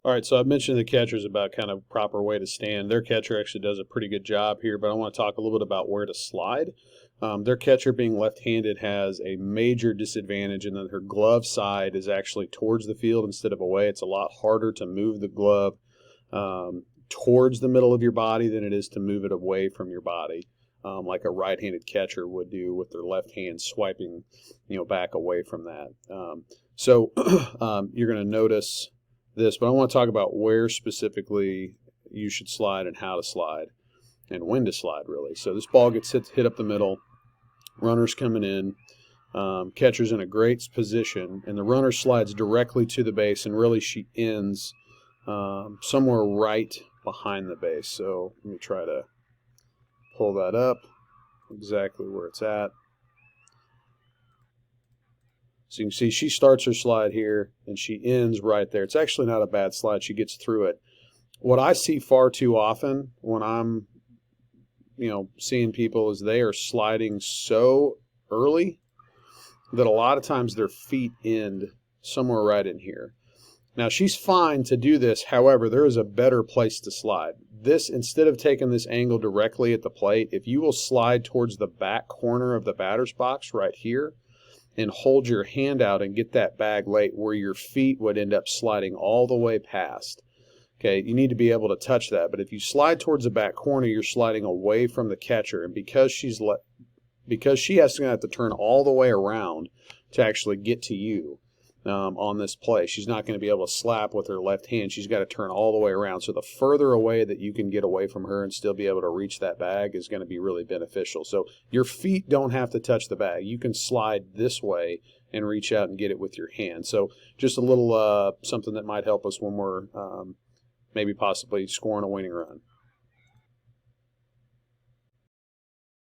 All right, so I mentioned the catchers about kind of proper way to stand. Their catcher actually does a pretty good job here, but I want to talk a little bit about where to slide. Their catcher, being left-handed, has a major disadvantage in that her glove side is actually towards the field instead of away. It's a lot harder to move the glove towards the middle of your body than it is to move it away from your body, like a right-handed catcher would do with their left hand swiping, back away from that. So you're going to notice this, but I want to talk about where specifically you should slide and how to slide and when to slide, really. So this ball gets hit up the middle, runner's coming in, catcher's in a great position, and the runner slides directly to the base, and really she ends somewhere right behind the base. So let me try to pull that up exactly where it's at. So you can see she starts her slide here, and she ends right there. It's actually not a bad slide. She gets through it. What I see far too often when I'm, seeing people is they are sliding so early that a lot of times their feet end somewhere right in here. Now, she's fine to do this. However, there is a better place to slide. This, instead of taking this angle directly at the plate, if you will slide towards the back corner of the batter's box right here, and hold your hand out and get that bag late where your feet would end up sliding all the way past. Okay, you need to be able to touch that. But if you slide towards the back corner, you're sliding away from the catcher. And because she has to have to turn all the way around to actually get to you on this play, she's not going to be able to slap with her left hand. She's got to turn all the way around. So the further away that you can get away from her and still be able to reach that bag is going to be really beneficial. So your feet don't have to touch the bag. You can slide this way and reach out and get it with your hand. So just a little something that might help us when we're maybe possibly scoring a winning run.